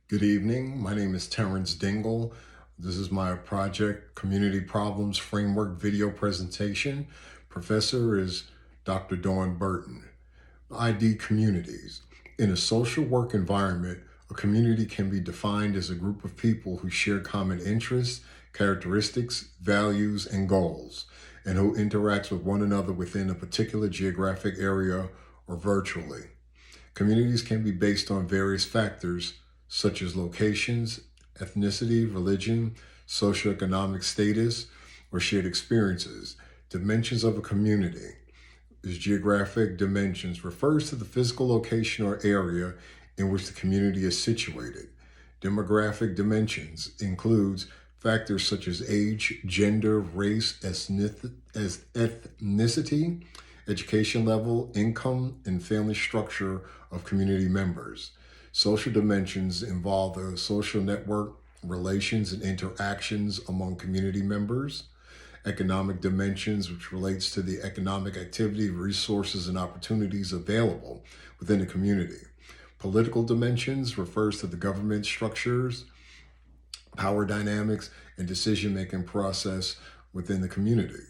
Good evening. My name is Terrence Dingle. This is my project Community Problems Framework video presentation. Professor is Dr. Dawn Burton. ID communities. In a social work environment, a community can be defined as a group of people who share common interests, characteristics, values, and goals, and who interacts with one another within a particular geographic area or virtually. Communities can be based on various factors such as locations, ethnicity, religion, socioeconomic status, or shared experiences. Dimensions of a community is geographic dimensions, refers to the physical location or area in which the community is situated. Demographic dimensions includes factors such as age, gender, race, ethnicity, education level, income, and family structure of community members. Social dimensions involve the social network, relations, and interactions among community members. Economic dimensions, which relates to the economic activity, resources, and opportunities available within the community. Political dimensions refers to the government structures, power dynamics, and decision-making process within the community.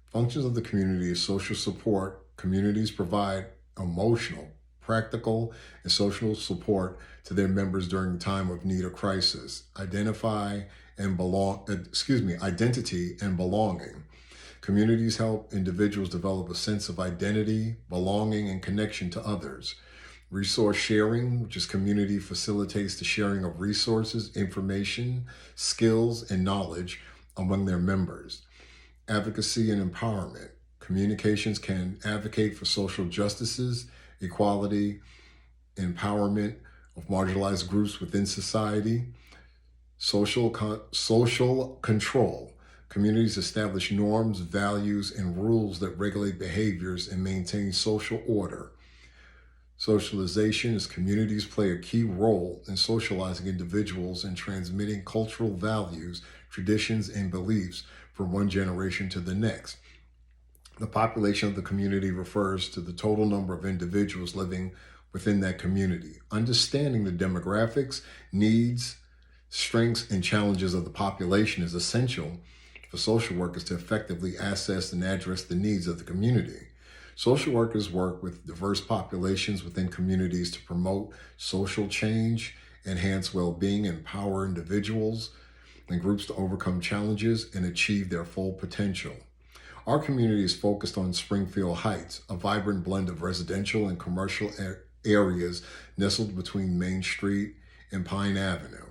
Functions of the community is social support. Communities provide emotional, practical, and social support to their members during a time of need or crisis. Identity and belonging. Communities help individuals develop a sense of identity, belonging, and connection to others. Resource sharing, which is community facilitates the sharing of resources, information, skills, and knowledge among their members. Advocacy and empowerment. Communications can advocate for social justices, equality, empowerment of marginalized groups within society. Social control. Communities establish norms, values, and rules that regulate behaviors and maintain social order. Socialization is communities play a key role in socializing individuals and transmitting cultural values, traditions, and beliefs from one generation to the next. The population of the community refers to the total number of individuals living within that community. Understanding the demographics, needs, strengths, and challenges of the population is essential for social workers to effectively assess and address the needs of the community. Social workers work with diverse populations within communities to promote social change, enhance well-being, empower individuals and groups to overcome challenges and achieve their full potential. Our community is focused on Springfield Heights, a vibrant blend of residential and commercial areas nestled between Main Street and Pine Avenue.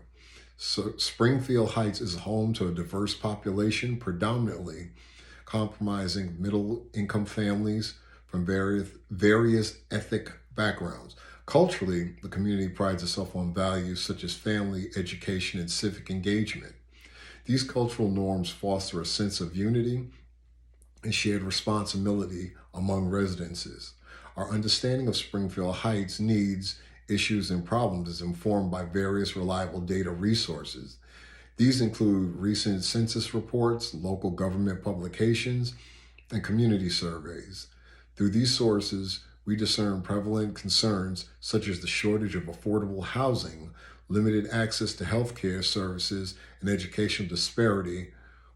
So Springfield Heights is home to a diverse population, predominantly comprising middle-income families from various ethnic backgrounds. Culturally, the community prides itself on values such as family, education, and civic engagement. These cultural norms foster a sense of unity and shared responsibility among residences. Our understanding of Springfield Heights needs, issues, and problems is informed by various reliable data resources. These include recent census reports, local government publications, and community surveys. Through these sources, we discern prevalent concerns such as the shortage of affordable housing, limited access to healthcare services, and educational disparity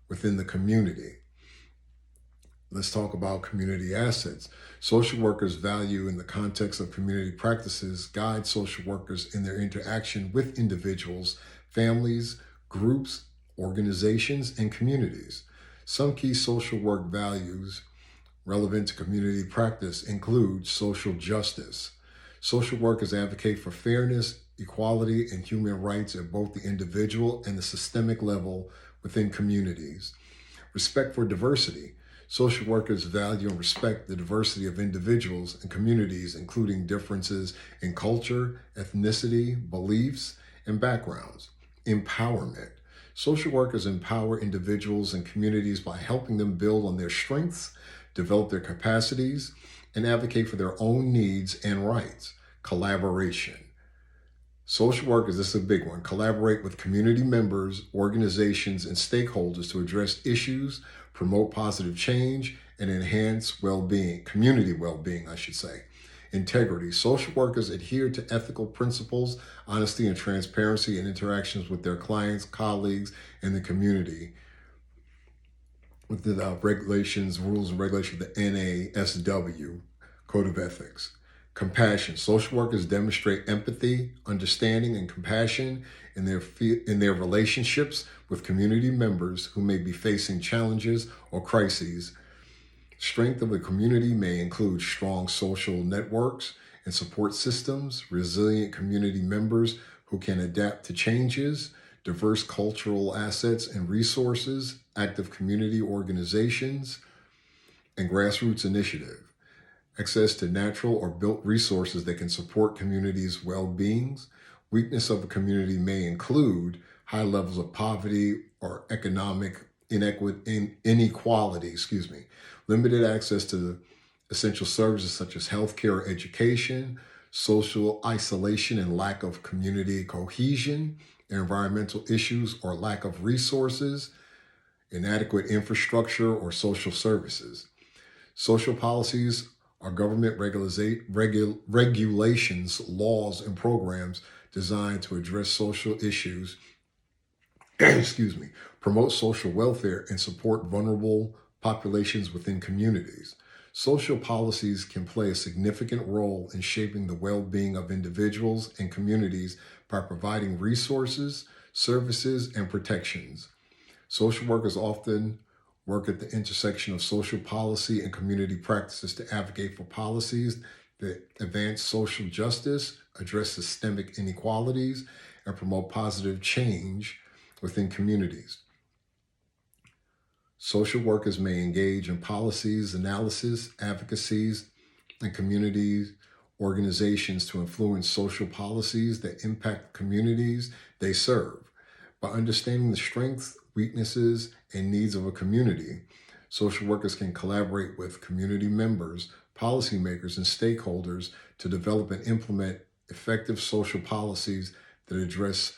within the community. Let's talk about community assets. Social workers' value in the context of community practices guide social workers in their interaction with individuals, families, groups, organizations, and communities. Some key social work values relevant to community practice include social justice. Social workers advocate for fairness, equality, and human rights at both the individual and the systemic level within communities. Respect for diversity. Social workers value and respect the diversity of individuals and communities, including differences in culture, ethnicity, beliefs, and backgrounds. Empowerment. Social workers empower individuals and communities by helping them build on their strengths, develop their capacities, and advocate for their own needs and rights. Collaboration. Social workers, this is a big one, collaborate with community members, organizations, and stakeholders to address issues, promote positive change, and enhance well-being, community well-being, I should say. integrity. Social workers adhere to ethical principles, honesty and transparency in interactions with their clients, colleagues, and the community. With the regulations, rules and regulations of the NASW, Code of Ethics. Compassion. Social workers demonstrate empathy, understanding, and compassion in their relationships with community members who may be facing challenges or crises. Strength of a community may include strong social networks and support systems, resilient community members who can adapt to changes, diverse cultural assets and resources, active community organizations, and grassroots initiative. Access to natural or built resources that can support communities' well-being. Weakness of a community may include high levels of poverty or economic inequality, limited access to essential services such as healthcare or education, social isolation and lack of community cohesion, environmental issues or lack of resources, inadequate infrastructure or social services. Social policies are government regulations, laws, and programs designed to address social issues, promote social welfare, and support vulnerable populations within communities. Social policies can play a significant role in shaping the well-being of individuals and communities by providing resources, services, and protections. Social workers often work at the intersection of social policy and community practices to advocate for policies that advance social justice, address systemic inequalities, and promote positive change within communities. Social workers may engage in policies, analysis, advocacies, and community organizations to influence social policies that impact communities they serve. By understanding the strengths, weaknesses, and needs of a community, social workers can collaborate with community members, policymakers, and stakeholders to develop and implement effective social policies that address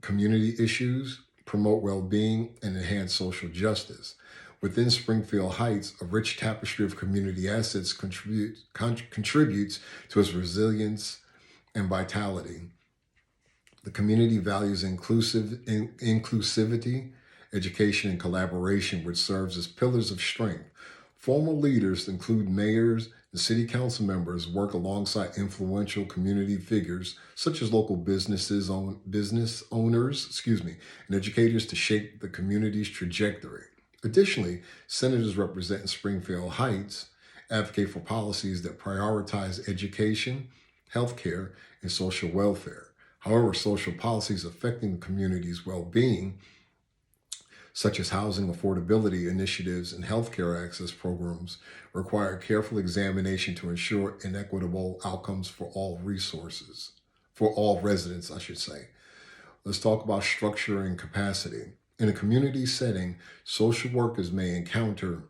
community issues, promote well-being, and enhance social justice. Within Springfield Heights, a rich tapestry of community assets contributes to its resilience and vitality. The community values inclusivity, education, and collaboration, which serves as pillars of strength. Formal leaders include mayors and city council members work alongside influential community figures such as local business owners, and educators to shape the community's trajectory. Additionally, senators representing Springfield Heights advocate for policies that prioritize education, healthcare, and social welfare. However, social policies affecting the community's well-being, such as housing affordability initiatives and healthcare access programs, require careful examination to ensure inequitable outcomes for all residents, Let's talk about structure and capacity. In a community setting, social workers may encounter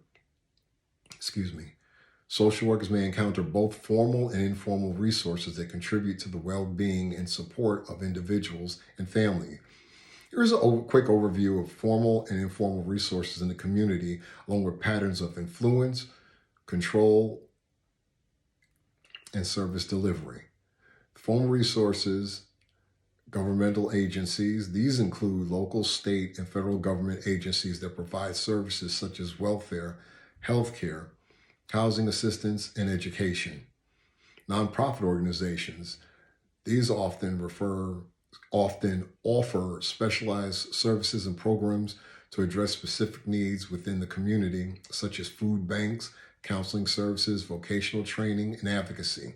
both formal and informal resources that contribute to the well-being and support of individuals and family. Here's a quick overview of formal and informal resources in the community, along with patterns of influence, control, and service delivery. Formal resources, governmental agencies. These include local, state, and federal government agencies that provide services such as welfare, healthcare, housing assistance, and education. Nonprofit organizations. These often offer specialized services and programs to address specific needs within the community, such as food banks, counseling services, vocational training, and advocacy.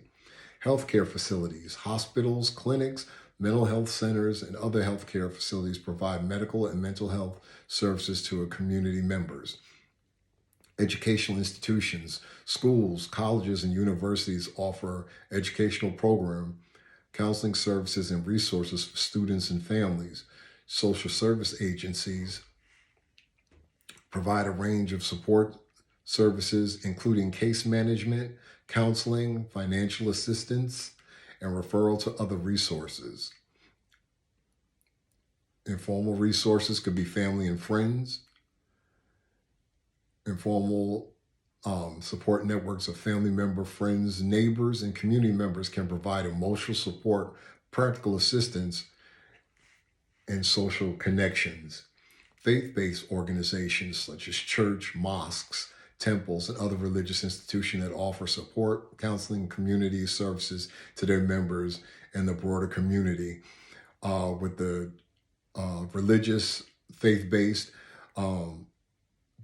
Healthcare facilities, hospitals, clinics, mental health centers, and other healthcare facilities provide medical and mental health services to community members. Educational institutions, schools, colleges, and universities offer educational programs, counseling services, and resources for students and families. Social service agencies provide a range of support services, including case management, counseling, financial assistance, and referral to other resources. Informal resources could be family and friends. Informal Support networks of family members, friends, neighbors, and community members can provide emotional support, practical assistance, and social connections. Faith-based organizations such as church, mosques, temples, and other religious institutions that offer support, counseling, community services to their members and the broader community. With the religious, faith-based,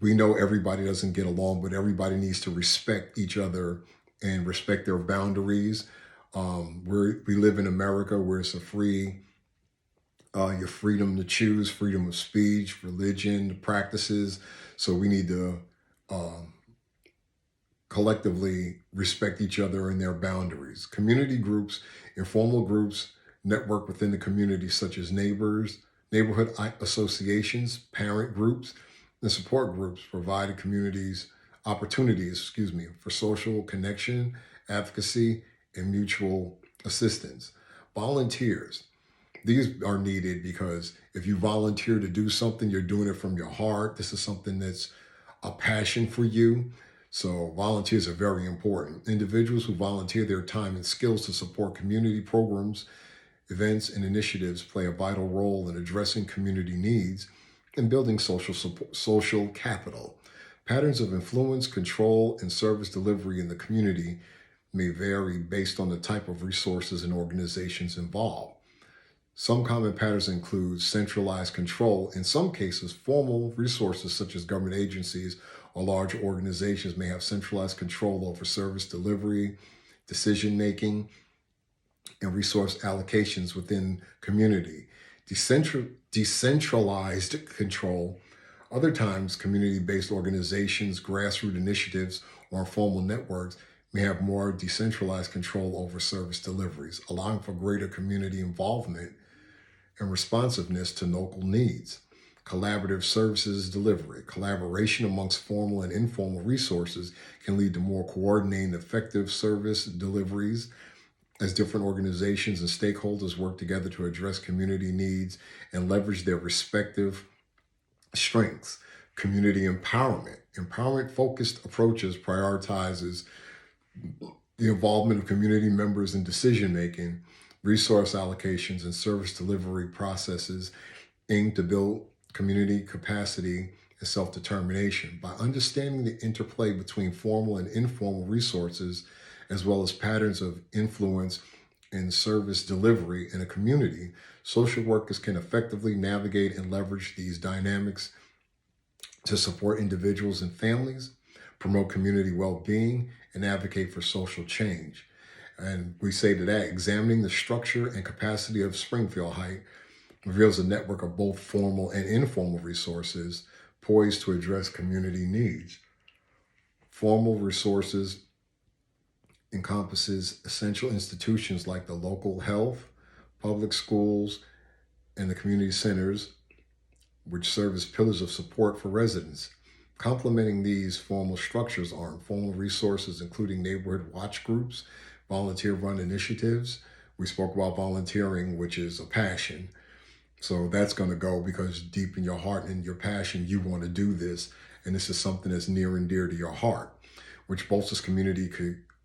we know everybody doesn't get along, but everybody needs to respect each other and respect their boundaries. We live in America where it's a free, your freedom to choose, freedom of speech, religion, practices. So we need to collectively respect each other and their boundaries. Community groups, informal groups, network within the community such as neighborhood associations, parent groups, and support groups provide opportunities for social connection, advocacy, and mutual assistance. Volunteers. These are needed because if you volunteer to do something, you're doing it from your heart. This is something that's a passion for you. So volunteers are very important. Individuals who volunteer their time and skills to support community programs, events, and initiatives play a vital role in addressing community needs and building social capital. Patterns of influence, control, and service delivery in the community may vary based on the type of resources and organizations involved. Some common patterns include centralized control. In some cases, formal resources such as government agencies or large organizations may have centralized control over service delivery, decision-making, and resource allocations within community. Decentralized control. Other times, community-based organizations, grassroots initiatives, or informal networks may have more decentralized control over service deliveries, allowing for greater community involvement and responsiveness to local needs. Collaborative services delivery. Collaboration amongst formal and informal resources can lead to more coordinated, effective service deliveries as different organizations and stakeholders work together to address community needs and leverage their respective strengths. Community empowerment. Empowerment-focused approaches prioritizes the involvement of community members in decision-making, resource allocations, and service delivery processes aimed to build community capacity and self-determination. By understanding the interplay between formal and informal resources, as well as patterns of influence in service delivery in a community, social workers can effectively navigate and leverage these dynamics to support individuals and families, promote community well-being, and advocate for social change. And we say to that, examining the structure and capacity of Springfield Heights reveals a network of both formal and informal resources poised to address community needs. Formal resources encompasses essential institutions like the local health, public schools, and the community centers, which serve as pillars of support for residents. Complementing these formal structures are informal resources, including neighborhood watch groups, volunteer-run initiatives. We spoke about volunteering, which is a passion. So that's going to go because deep in your heart and your passion, you want to do this. And this is something that's near and dear to your heart, which bolsters community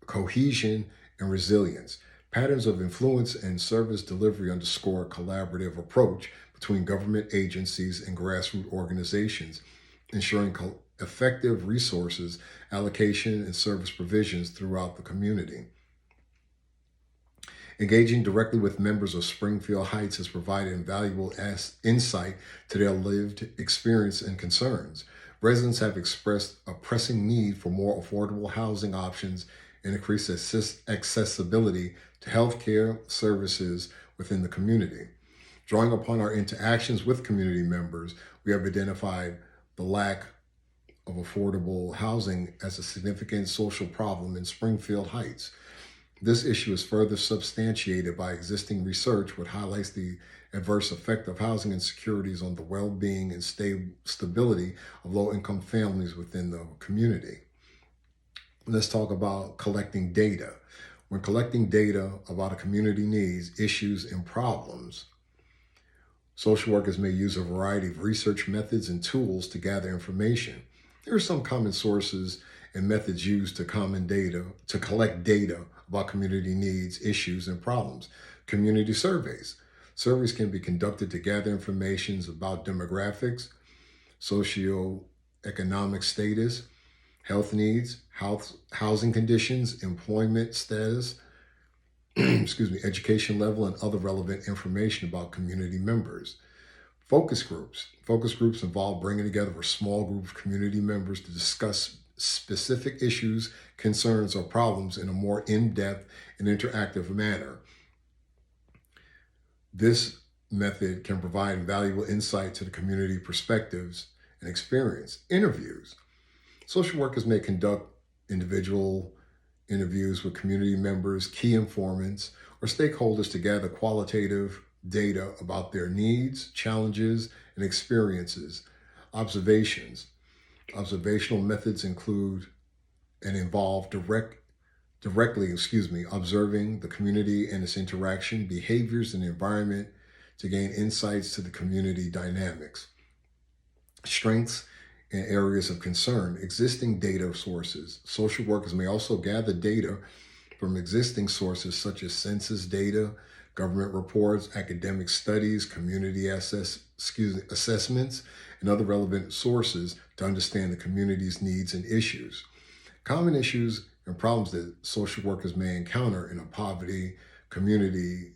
cohesion and resilience. Patterns of influence and service delivery underscore a collaborative approach between government agencies and grassroots organizations, ensuring effective resources allocation and service provisions throughout the community. Engaging directly with members of Springfield Heights has provided invaluable insight to their lived experience and concerns. Residents have expressed a pressing need for more affordable housing options and increased accessibility to healthcare services within the community. Drawing upon our interactions with community members, we have identified the lack of affordable housing as a significant social problem in Springfield Heights. This issue is further substantiated by existing research, which highlights the adverse effect of housing insecurities on the well-being and stability of low-income families within the community. Let's talk about collecting data. When collecting data about a community needs, issues, and problems, social workers may use a variety of research methods and tools to gather information. There are some common sources and methods used to collect data about community needs, issues, and problems. Community surveys. Surveys can be conducted to gather information about demographics, socioeconomic status, health needs, housing conditions, employment status, education level, and other relevant information about community members. Focus groups. Focus groups involve bringing together a small group of community members to discuss specific issues, concerns, or problems in a more in-depth and interactive manner. This method can provide valuable insight to the community perspectives and experience. Interviews. Social workers may conduct individual interviews with community members, key informants, or stakeholders to gather qualitative data about their needs, challenges, and experiences. Observations. Observational methods include and involve directly observing the community and its interaction, behaviors, and the environment to gain insights to the community dynamics. Strengths and areas of concern. Existing data sources. Social workers may also gather data from existing sources such as census data, government reports, academic studies, community assessments, and other relevant sources to understand the community's needs and issues. Common issues and problems that social workers may encounter in a community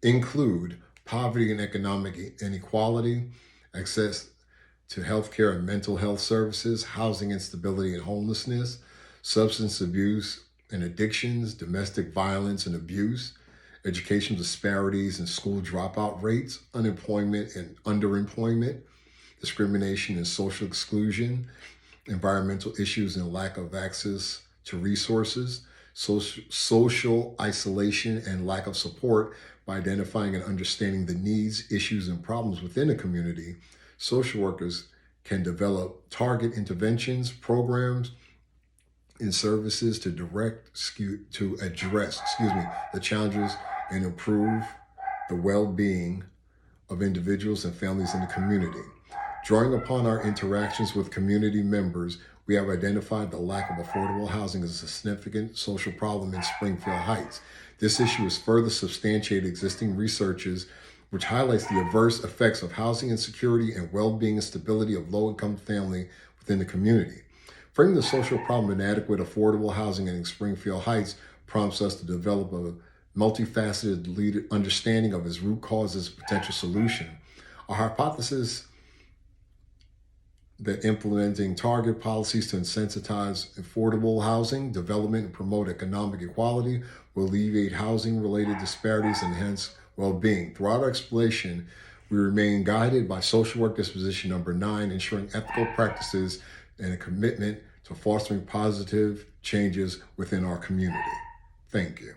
include poverty and economic inequality, access to healthcare and mental health services, housing instability and homelessness, substance abuse and addictions, domestic violence and abuse, educational disparities and school dropout rates, unemployment and underemployment, discrimination and social exclusion, environmental issues and lack of access to resources, social isolation and lack of support. By identifying and understanding the needs, issues, and problems within a community, social workers can develop target interventions, programs, and services to address the challenges and improve the well-being of individuals and families in the community. Drawing upon our interactions with community members, we have identified the lack of affordable housing as a significant social problem in Springfield Heights. This issue is further substantiated existing researches, which highlights the adverse effects of housing insecurity and well-being and stability of low-income family within the community. Framing the social problem of inadequate affordable housing in Springfield Heights prompts us to develop a multifaceted understanding of its root causes and potential solution. Our hypothesis that implementing target policies to incentivize affordable housing development and promote economic equality will alleviate housing-related disparities and enhance well-being. Throughout our exploration, we remain guided by social work disposition number 9, ensuring ethical practices and a commitment to fostering positive changes within our community. Thank you.